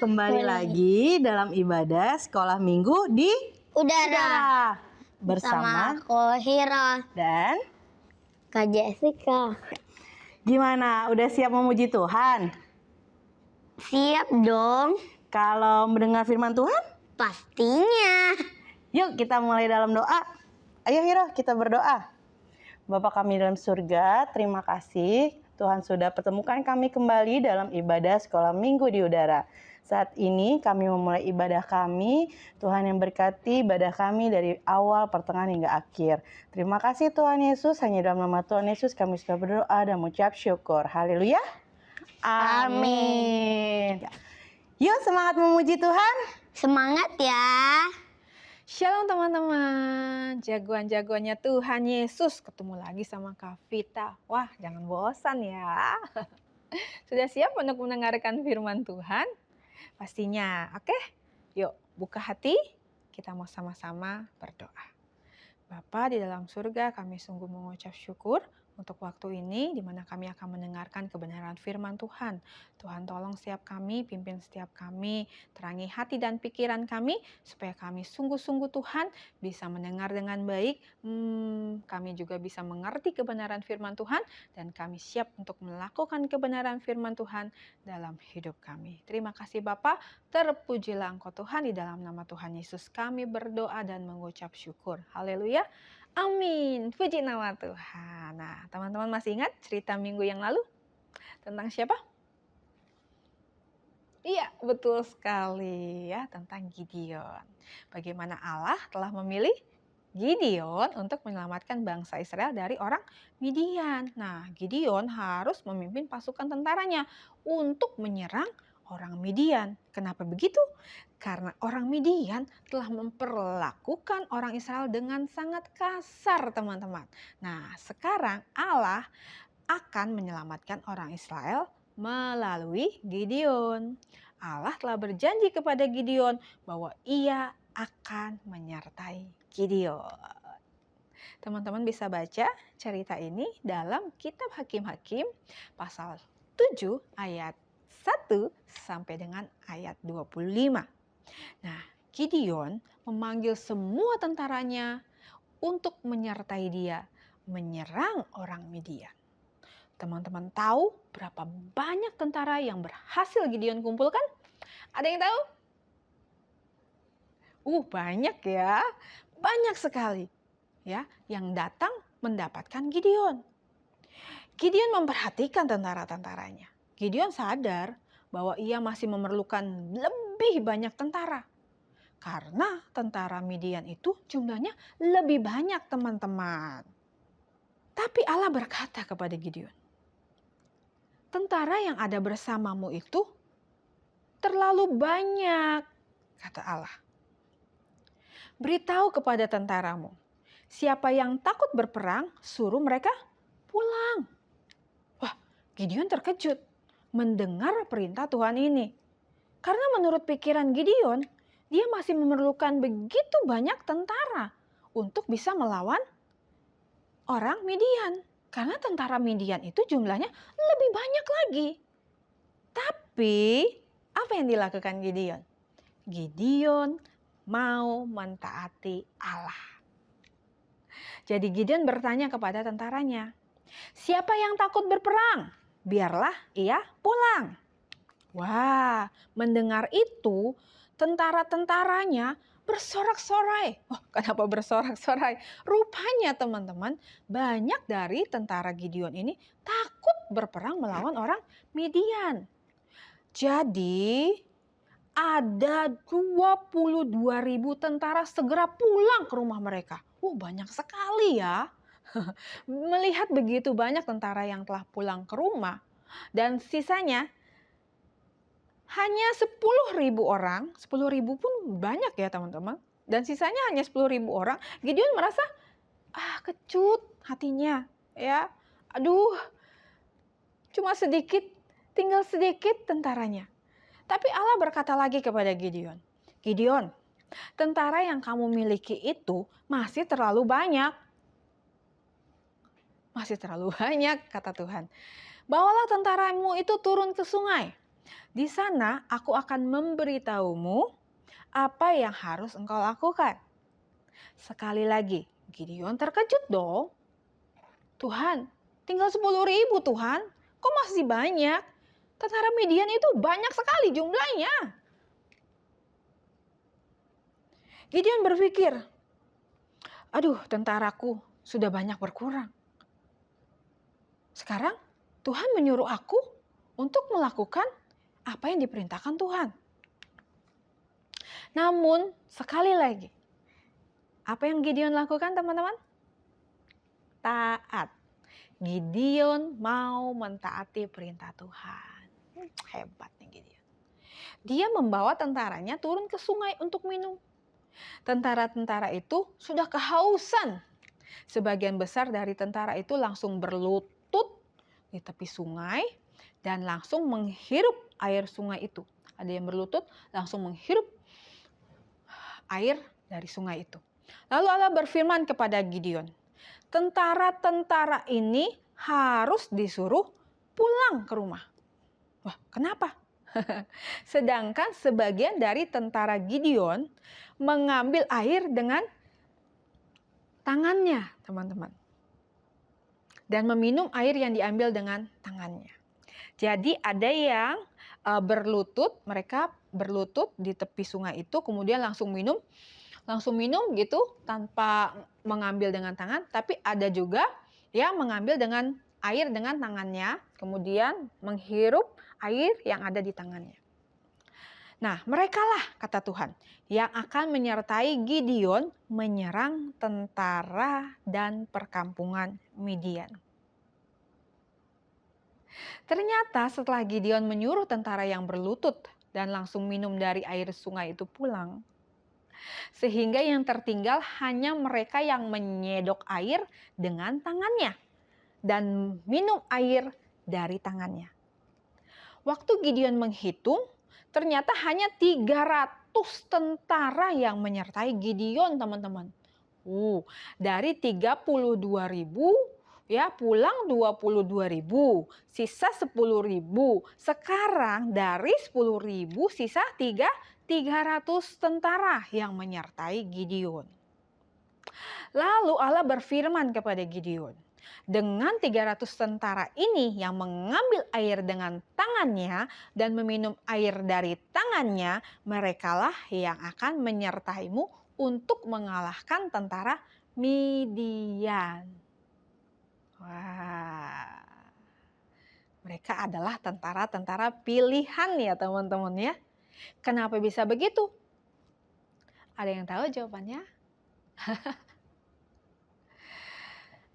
kembali lagi dalam ibadah sekolah minggu di udara bersama Ko Hira dan Kak Jessica. Gimana? Udah siap memuji Tuhan? Siap dong, Kalau mendengar firman Tuhan? pastinya. Yuk kita mulai dalam doa. Ayo Hira, kita berdoa. Bapa kami dalam surga, terima kasih Tuhan sudah pertemukan kami kembali dalam ibadah sekolah minggu di udara. Saat ini kami memulai ibadah kami, Tuhan yang berkati ibadah kami dari awal, pertengahan hingga akhir. Terima kasih Tuhan Yesus, hanya dalam nama Tuhan Yesus kami sudah berdoa dan mengucap syukur. Haleluya. Amin. Yuk semangat memuji Tuhan. Semangat ya. Shalom teman-teman, jagoan-jagoannya Tuhan Yesus ketemu lagi sama Kak Vita. Wah, jangan bosan ya. Sudah siap untuk mendengarkan firman Tuhan? Pastinya, oke? Yuk, buka hati, kita mau sama-sama berdoa. Bapa di dalam surga, kami sungguh mengucap syukur untuk waktu ini di mana kami akan mendengarkan kebenaran firman Tuhan. Tuhan tolong setiap kami, pimpin setiap kami, terangi hati dan pikiran kami supaya kami sungguh-sungguh Tuhan bisa mendengar dengan baik. Kami juga bisa mengerti kebenaran firman Tuhan dan kami siap untuk melakukan kebenaran firman Tuhan dalam hidup kami. Terima kasih Bapa, terpujilah Engkau Tuhan, di dalam nama Tuhan Yesus kami berdoa dan mengucap syukur. Haleluya. Amin, puji nama Tuhan. Nah, teman-teman masih ingat cerita minggu yang lalu? Tentang siapa? Iya, betul sekali ya, tentang Gideon. Bagaimana Allah telah memilih Gideon untuk menyelamatkan bangsa Israel dari orang Midian. Nah, Gideon harus memimpin pasukan tentaranya untuk menyerang orang Midian. Kenapa begitu? Karena orang Midian telah memperlakukan orang Israel dengan sangat kasar, teman-teman. Nah, sekarang Allah akan menyelamatkan orang Israel melalui Gideon. Allah telah berjanji kepada Gideon bahwa ia akan menyertai Gideon. Teman-teman bisa baca cerita ini dalam kitab Hakim-Hakim pasal 7 ayat 1 sampai dengan ayat 25. Nah, Gideon memanggil semua tentaranya untuk menyertai dia menyerang orang Midian. Teman-teman tahu berapa banyak tentara yang berhasil Gideon kumpulkan? Ada yang tahu? Banyak ya. Banyak sekali ya yang datang mendapatkan Gideon. Gideon memperhatikan tentara-tentaranya. Gideon sadar bahwa ia masih memerlukan lebih banyak tentara. Karena tentara Midian itu jumlahnya lebih banyak, teman-teman. Tapi Allah berkata kepada Gideon, tentara yang ada bersamamu itu terlalu banyak, kata Allah. Beritahu kepada tentaramu, siapa yang takut berperang, suruh mereka pulang. Wah, Gideon terkejut mendengar perintah Tuhan ini. Karena menurut pikiran Gideon, dia masih memerlukan begitu banyak tentara untuk bisa melawan orang Midian. Karena tentara Midian itu jumlahnya lebih banyak lagi. Tapi apa yang dilakukan Gideon? Gideon mau mentaati Allah. Jadi Gideon bertanya kepada tentaranya, siapa yang takut berperang? Biarlah ia pulang. Wah, mendengar itu tentara-tentaranya bersorak-sorai. Kenapa bersorak-sorai? Rupanya teman-teman, banyak dari tentara Gideon ini takut berperang melawan orang Midian. Jadi ada 22.000 tentara segera pulang ke rumah mereka. Banyak sekali ya. Melihat begitu banyak tentara yang telah pulang ke rumah dan sisanya hanya 10.000 orang, 10.000 pun banyak ya teman-teman. Dan sisanya hanya 10.000 orang. Gideon merasa kecut hatinya ya. Aduh, cuma sedikit, tinggal sedikit tentaranya. Tapi Allah berkata lagi kepada Gideon, Gideon, tentara yang kamu miliki itu masih terlalu banyak. Masih terlalu banyak, kata Tuhan. Bawalah tentaramu itu turun ke sungai. Di sana aku akan memberitahumu apa yang harus engkau lakukan. Sekali lagi, Gideon terkejut dong. Tuhan, tinggal 10.000 Tuhan, kok masih banyak? Tentara Midian itu banyak sekali jumlahnya. Gideon berpikir, aduh tentaraku sudah banyak berkurang. Sekarang Tuhan menyuruh aku untuk melakukan apa yang diperintahkan Tuhan. Namun sekali lagi, apa yang Gideon lakukan teman-teman? Taat. Gideon mau mentaati perintah Tuhan. Hebat nih Gideon. Dia membawa tentaranya turun ke sungai untuk minum. Tentara-tentara itu sudah kehausan. Sebagian besar dari tentara itu langsung berlutut di tepi sungai dan langsung menghirup air sungai itu. Ada yang berlutut langsung menghirup air dari sungai itu. Lalu Allah berfirman kepada Gideon, tentara-tentara ini harus disuruh pulang ke rumah. Wah, kenapa? Sedangkan sebagian dari tentara Gideon mengambil air dengan tangannya, teman-teman. Dan meminum air yang diambil dengan tangannya. Jadi ada yang berlutut, mereka berlutut di tepi sungai itu, kemudian langsung minum gitu tanpa mengambil dengan tangan. Tapi ada juga yang mengambil dengan air dengan tangannya, kemudian menghirup air yang ada di tangannya. Nah, merekalah, kata Tuhan, yang akan menyertai Gideon menyerang tentara dan perkampungan Midian. Ternyata setelah Gideon menyuruh tentara yang berlutut dan langsung minum dari air sungai itu pulang, sehingga yang tertinggal hanya mereka yang menyedok air dengan tangannya dan minum air dari tangannya. Waktu Gideon menghitung, ternyata hanya 300 tentara yang menyertai Gideon, teman-teman. Dari 32.000 ya pulang 22.000, sisa 10.000. Sekarang dari 10.000 sisa 300 tentara yang menyertai Gideon. Lalu Allah berfirman kepada Gideon, dengan 300 tentara ini yang mengambil air dengan tangannya dan meminum air dari tangannya, merekalah yang akan menyertaimu untuk mengalahkan tentara Midian. Wah, mereka adalah tentara-tentara pilihan ya teman-teman ya. Kenapa bisa begitu? Ada yang tahu jawabannya?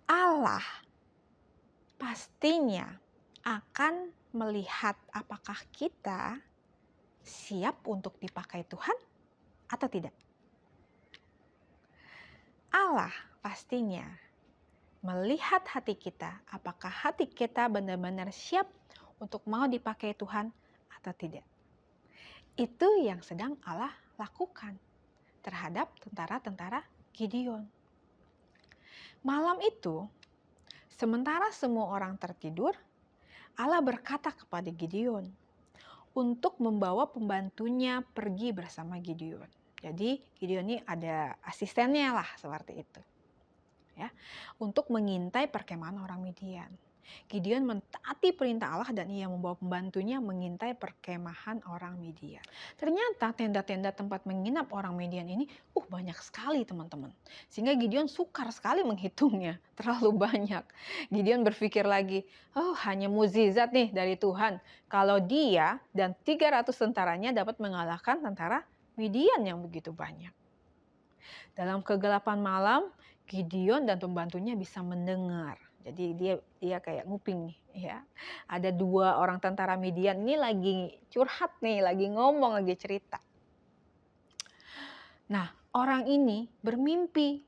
Allah pastinya akan melihat apakah kita siap untuk dipakai Tuhan atau tidak. Allah pastinya melihat hati kita, apakah hati kita benar-benar siap untuk mau dipakai Tuhan atau tidak. Itu yang sedang Allah lakukan terhadap tentara-tentara Gideon. Malam itu, sementara semua orang tertidur, Allah berkata kepada Gideon untuk membawa pembantunya pergi bersama Gideon. Jadi Gideon ini ada asistennya lah seperti itu. Ya, untuk mengintai perkemahan orang Midian. Gideon mentaati perintah Allah dan ia membawa pembantunya mengintai perkemahan orang Midian. Ternyata tenda-tenda tempat menginap orang Midian ini banyak sekali teman-teman. Sehingga Gideon sukar sekali menghitungnya, terlalu banyak. Gideon berpikir lagi, hanya mukjizat nih dari Tuhan. Kalau dia dan 300 tentaranya dapat mengalahkan tentara Midian yang begitu banyak. Dalam kegelapan malam, Gideon dan pembantunya bisa mendengar. Jadi dia kayak nguping nih ya. Ada 2 orang tentara Midian ini lagi curhat nih, lagi ngomong, lagi cerita. Nah, orang ini bermimpi.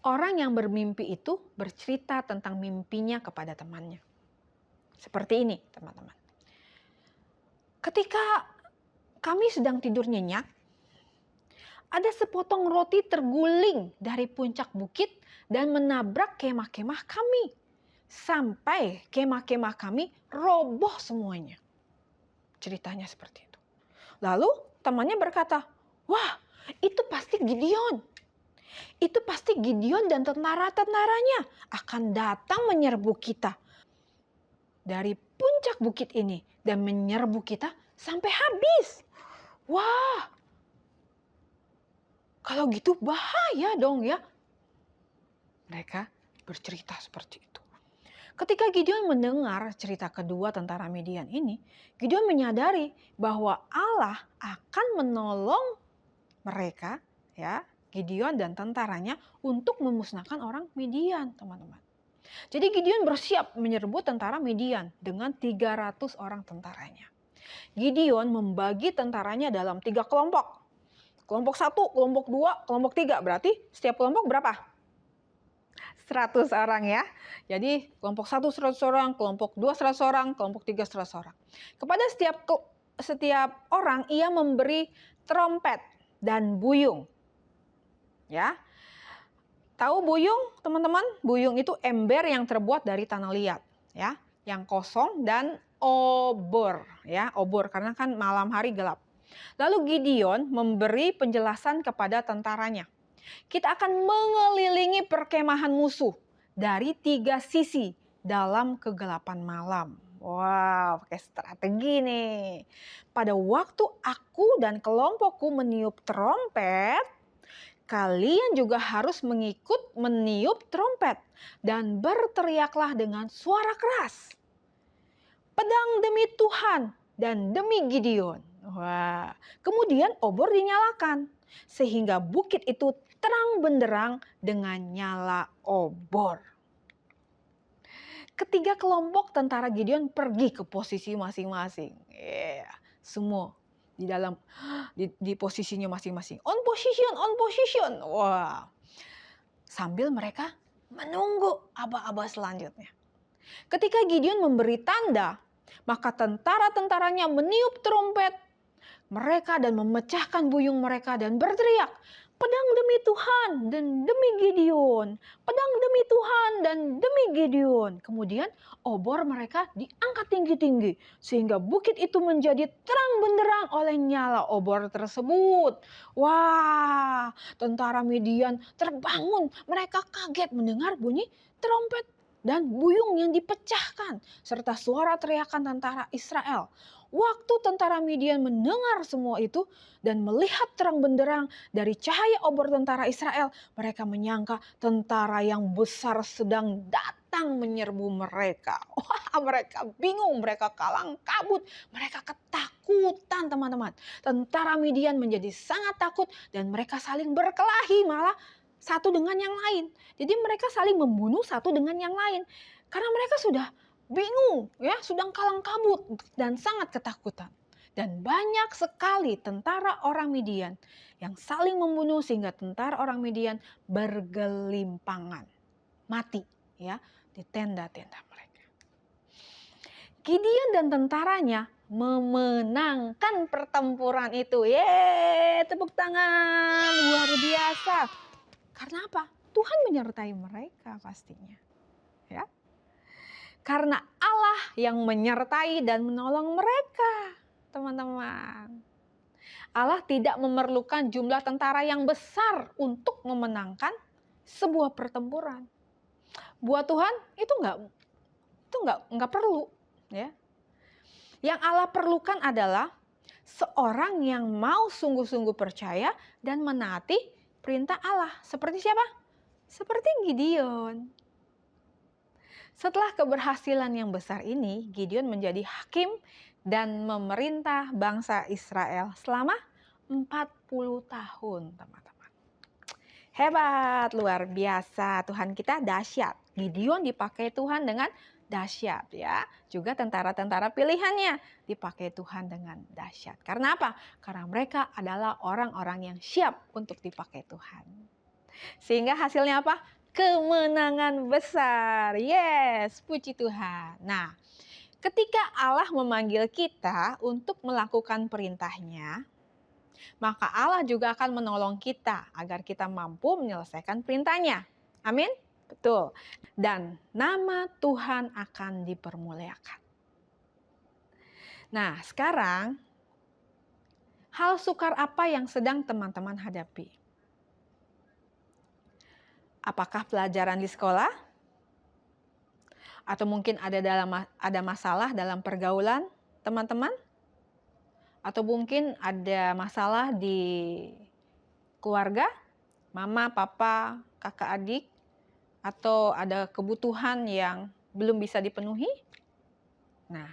Orang yang bermimpi itu bercerita tentang mimpinya kepada temannya. Seperti ini, teman-teman. Ketika kami sedang tidur nyenyak, ada sepotong roti terguling dari puncak bukit dan menabrak kemah-kemah kami. sampai kemah-kemah kami roboh semuanya. Ceritanya seperti itu. Lalu temannya berkata, wah, itu pasti Gideon. Itu pasti Gideon dan tentara-tentaranya akan datang menyerbu kita dari puncak bukit ini dan menyerbu kita sampai habis. Wah, kalau gitu bahaya dong ya. Mereka bercerita seperti itu. Ketika Gideon mendengar cerita kedua tentara Midian ini, Gideon menyadari bahwa Allah akan menolong mereka, ya, Gideon dan tentaranya untuk memusnahkan orang Midian, teman-teman. Jadi Gideon bersiap menyerbu tentara Midian dengan 300 orang tentaranya. Gideon membagi tentaranya dalam 3 kelompok. Kelompok 1, kelompok 2, kelompok 3. Berarti setiap kelompok berapa? 100 orang ya. Jadi kelompok 1 100 orang, kelompok 2 100 orang, kelompok 3 100 orang. Kepada setiap orang ia memberi trompet dan buyung. Ya. Tahu buyung, teman-teman? Buyung itu ember yang terbuat dari tanah liat, ya, yang kosong, dan obor, ya, obor karena kan malam hari gelap. Lalu Gideon memberi penjelasan kepada tentaranya. Kita akan mengelilingi perkemahan musuh dari 3 sisi dalam kegelapan malam. Wow, pakai strategi nih. Pada waktu aku dan kelompokku meniup trompet, kalian juga harus mengikut meniup trompet dan berteriaklah dengan suara keras. Pedang demi Tuhan dan demi Gideon. Wah, kemudian obor dinyalakan sehingga bukit itu terang benderang dengan nyala obor. Ketiga kelompok tentara Gideon pergi ke posisi masing-masing. Semua di dalam di posisinya masing-masing. On position, on position. Wah. Sambil mereka menunggu aba-aba selanjutnya. Ketika Gideon memberi tanda, maka tentara-tentaranya meniup trompet mereka dan memecahkan buyung mereka dan berteriak, pedang demi Tuhan dan demi Gideon. Pedang demi Tuhan dan demi Gideon. Kemudian obor mereka diangkat tinggi-tinggi sehingga bukit itu menjadi terang benderang oleh nyala obor tersebut. Wah, tentara Midian terbangun. Mereka kaget mendengar bunyi trompet dan buyung yang dipecahkan serta suara teriakan tentara Israel. Waktu tentara Midian mendengar semua itu dan melihat terang benderang dari cahaya obor tentara Israel, mereka menyangka tentara yang besar sedang datang menyerbu mereka. Wah, mereka bingung, mereka kalang kabut, mereka ketakutan, teman-teman. Tentara Midian menjadi sangat takut dan mereka saling berkelahi malah satu dengan yang lain. Jadi mereka saling membunuh satu dengan yang lain karena mereka sudah bingung, ya, sedang kalang kabut dan sangat ketakutan. Dan banyak sekali tentara orang Midian yang saling membunuh sehingga tentara orang Midian bergelimpangan, mati, ya, di tenda-tenda mereka. Gideon dan tentaranya memenangkan pertempuran itu. Yeay, tepuk tangan, luar biasa. Karena apa? Tuhan menyertai mereka pastinya, ya. Karena Allah yang menyertai dan menolong mereka, teman-teman. Allah tidak memerlukan jumlah tentara yang besar untuk memenangkan sebuah pertempuran. Buat Tuhan itu nggak perlu, ya. Yang Allah perlukan adalah seorang yang mau sungguh-sungguh percaya dan menaati perintah Allah. Seperti siapa? Seperti Gideon. Setelah keberhasilan yang besar ini, Gideon menjadi hakim dan memerintah bangsa Israel selama 40 tahun, teman-teman. Hebat, luar biasa. Tuhan kita dahsyat. Gideon dipakai Tuhan dengan dahsyat, ya. Juga tentara-tentara pilihannya dipakai Tuhan dengan dahsyat. Karena apa? Karena mereka adalah orang-orang yang siap untuk dipakai Tuhan. Sehingga hasilnya apa? Kemenangan besar. Yes, puji Tuhan. Nah, ketika Allah memanggil kita untuk melakukan perintahnya, maka Allah juga akan menolong kita agar kita mampu menyelesaikan perintahnya. Amin. Betul. Dan nama Tuhan akan dipermuliakan. Nah, sekarang hal sukar apa yang sedang teman-teman hadapi? Apakah pelajaran di sekolah? Atau mungkin ada masalah dalam pergaulan teman-teman? Atau mungkin ada masalah di keluarga, mama, papa, kakak, adik? Atau ada kebutuhan yang belum bisa dipenuhi? Nah,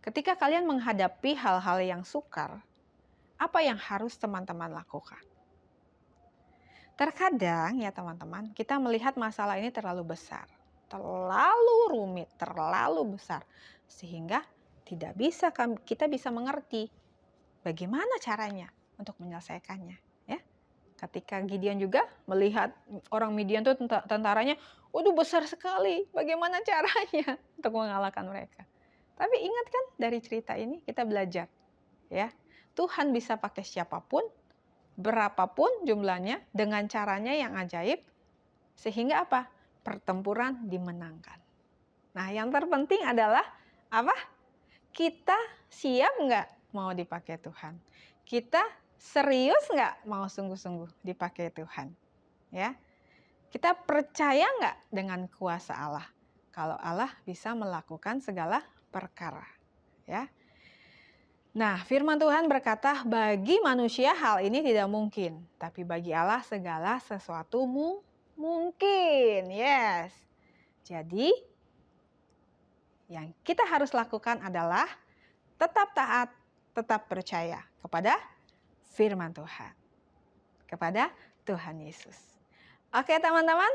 ketika kalian menghadapi hal-hal yang sukar, apa yang harus teman-teman lakukan? Terkadang ya teman-teman, kita melihat masalah ini terlalu besar, terlalu rumit, terlalu besar, sehingga kita bisa mengerti bagaimana caranya untuk menyelesaikannya. Ya, ketika Gideon juga melihat orang Midian itu tentaranya, waduh besar sekali, bagaimana caranya untuk mengalahkan mereka. Tapi ingat kan dari cerita ini kita belajar, ya Tuhan bisa pakai siapapun, berapapun jumlahnya, dengan caranya yang ajaib, sehingga apa? Pertempuran dimenangkan. Nah, yang terpenting adalah apa? Kita siap nggak mau dipakai Tuhan? Kita serius nggak mau sungguh-sungguh dipakai Tuhan? Ya, kita percaya nggak dengan kuasa Allah? Kalau Allah bisa melakukan segala perkara, ya. Nah, firman Tuhan berkata, bagi manusia hal ini tidak mungkin, tapi bagi Allah segala sesuatu mungkin. Yes. Jadi, yang kita harus lakukan adalah tetap taat, tetap percaya kepada firman Tuhan. Kepada Tuhan Yesus. Oke teman-teman,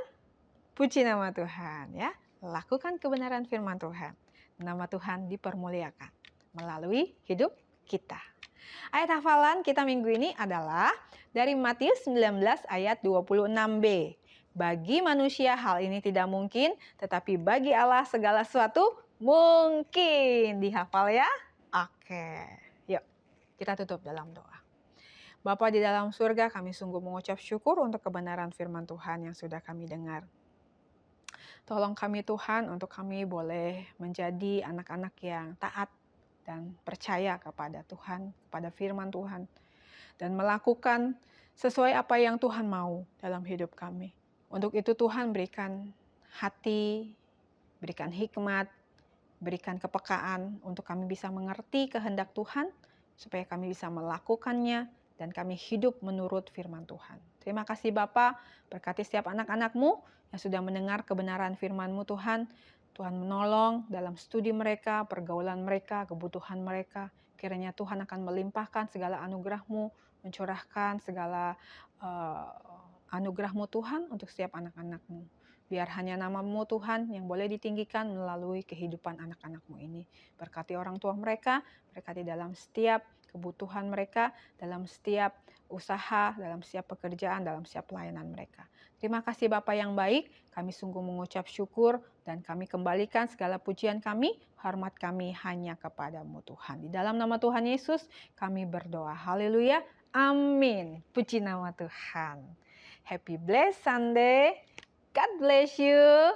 puji nama Tuhan ya. Lakukan kebenaran firman Tuhan. Nama Tuhan dipermuliakan melalui hidup kita. Ayat hafalan kita minggu ini adalah dari Matius 19 ayat 26b. Bagi manusia hal ini tidak mungkin, tetapi bagi Allah segala sesuatu mungkin. Dihafal ya? Oke, yuk kita tutup dalam doa. Bapa di dalam surga, kami sungguh mengucap syukur untuk kebenaran firman Tuhan yang sudah kami dengar. Tolong kami Tuhan untuk kami boleh menjadi anak-anak yang taat dan percaya kepada Tuhan, kepada firman Tuhan. Dan melakukan sesuai apa yang Tuhan mau dalam hidup kami. Untuk itu Tuhan berikan hati, berikan hikmat, berikan kepekaan untuk kami bisa mengerti kehendak Tuhan, supaya kami bisa melakukannya, dan kami hidup menurut firman Tuhan. Terima kasih Bapa, berkati setiap anak-anak-Mu yang sudah mendengar kebenaran firman-Mu Tuhan. Tuhan menolong dalam studi mereka, pergaulan mereka, kebutuhan mereka. Kiranya Tuhan akan melimpahkan segala anugerah-Mu, mencurahkan segala anugerah-Mu Tuhan untuk setiap anak-anak-Mu. Biar hanya nama-Mu Tuhan yang boleh ditinggikan melalui kehidupan anak-anak-Mu ini. Berkati orang tua mereka, berkati dalam setiap kebutuhan mereka, dalam setiap usaha, dalam setiap pekerjaan, dalam setiap pelayanan mereka. Terima kasih Bapa yang baik, kami sungguh mengucap syukur dan kami kembalikan segala pujian kami, hormat kami hanya kepadamu Tuhan. Di dalam nama Tuhan Yesus kami berdoa. Haleluya. Amin. Puji nama Tuhan. Happy blessed Sunday. God bless you.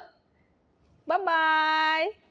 Bye-bye.